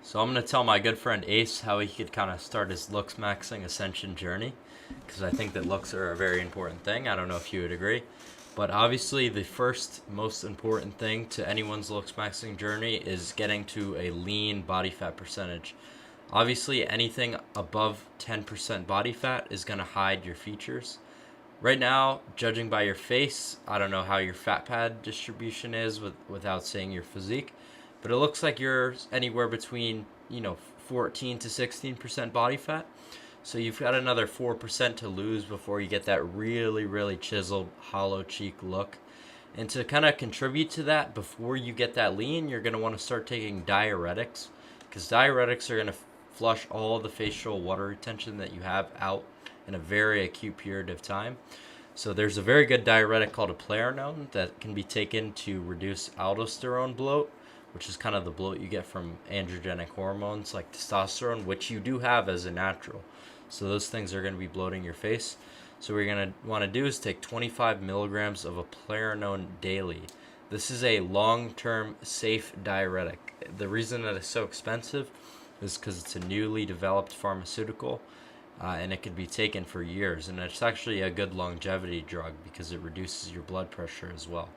So I'm going to tell my good friend Ace how he could kind of start his looks maxing ascension journey, because I think that looks are a very important thing. I don't know if you would agree. But obviously the first most important thing to anyone's looks maxing journey is getting to a lean body fat percentage. Obviously anything above 10% body fat is going to hide your features. Right now, judging by your face, I don't know how your fat pad distribution is without seeing your physique, but it looks like you're anywhere between, 14 to 16% body fat. So you've got another 4% to lose before you get that really, really chiseled, hollow cheek look. And to kind of contribute to that, before you get that lean, you're going to want to start taking diuretics, because diuretics are going to flush all the facial water retention that you have out in a very acute period of time. So there's a very good diuretic called a Clarinone that can be taken to reduce aldosterone bloat, which is kind of the bloat you get from androgenic hormones like testosterone, which you do have as a natural. So those things are going to be bloating your face. So what you're going to want to do is take 25 milligrams of a Clarinone daily. This is a long-term safe diuretic. The reason that it's so expensive is because it's a newly developed pharmaceutical. And it could be taken for years, and it's actually a good longevity drug because it reduces your blood pressure as well.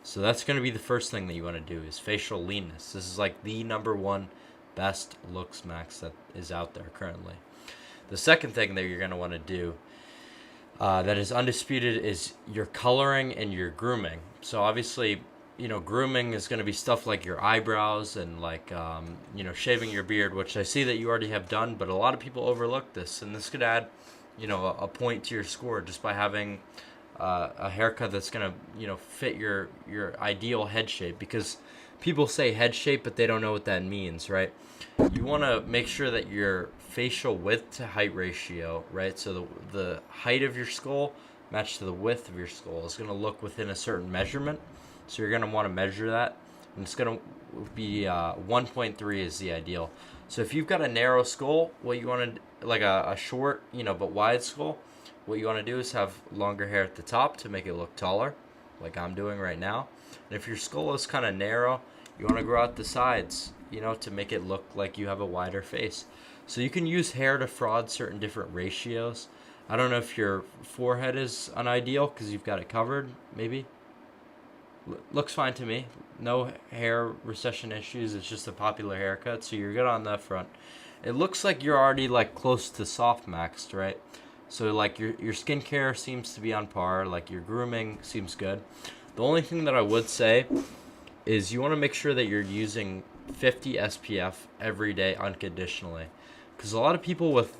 So that's going to be the first thing that you want to do is facial leanness. This is like the number one best looks max that is out there currently. The second thing that you're going to want to do that is undisputed is your coloring and your grooming. So obviously, grooming is going to be stuff like your eyebrows and like, shaving your beard, which I see that you already have done, but a lot of people overlook this, and this could add, a point to your score just by having a haircut that's going to, fit your ideal head shape, because people say head shape, but they don't know what that means, right? You want to make sure that your facial width to height ratio, right? So the height of your skull matched to the width of your skull is going to look within a certain measurement. So you're going to want to measure that, and it's going to be 1.3 is the ideal. So if you've got a narrow skull, what you want to, like a short, but wide skull, what you want to do is have longer hair at the top to make it look taller, like I'm doing right now. And if your skull is kind of narrow, you want to grow out the sides, to make it look like you have a wider face. So you can use hair to fraud certain different ratios. I don't know if your forehead is unideal because you've got it covered, maybe. Looks fine to me. No hair recession issues. It's just a popular haircut, so you're good on that front. It looks like you're already like close to soft maxed, right? So like your skincare seems to be on par. Like your grooming seems good. The only thing that I would say is you want to make sure that you're using 50 SPF every day unconditionally, because a lot of people with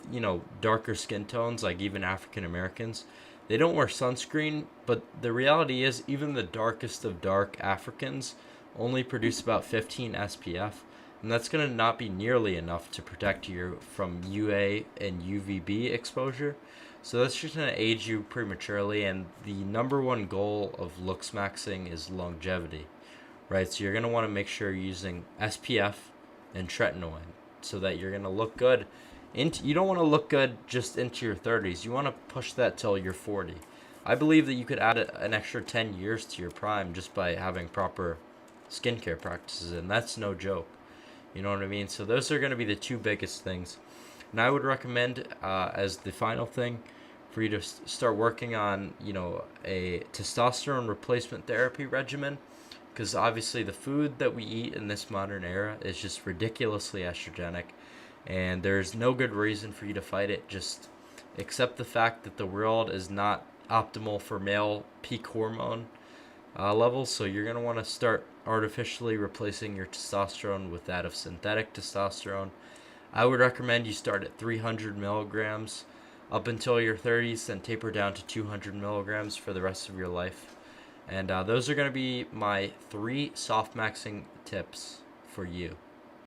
darker skin tones, like even African Americans, they don't wear sunscreen, but the reality is even the darkest of dark Africans only produce about 15 SPF, and that's going to not be nearly enough to protect you from UA and UVB exposure. So that's just going to age you prematurely, and the number one goal of looks maxing is longevity, right? So you're going to want to make sure you're using SPF and tretinoin so that you're going to look good. You don't want to look good just into your 30s. You want to push that till you're 40. I believe that you could add an extra 10 years to your prime just by having proper skincare practices, and that's no joke. You know what I mean? So those are going to be the two biggest things. And I would recommend, as the final thing, for you to start working on, a testosterone replacement therapy regimen, because obviously the food that we eat in this modern era is just ridiculously estrogenic. And there's no good reason for you to fight it. Just accept the fact that the world is not optimal for male peak hormone levels. So you're going to want to start artificially replacing your testosterone with that of synthetic testosterone. I would recommend you start at 300 milligrams up until your 30s, then taper down to 200 milligrams for the rest of your life. And those are going to be my 3 soft maxing tips for you.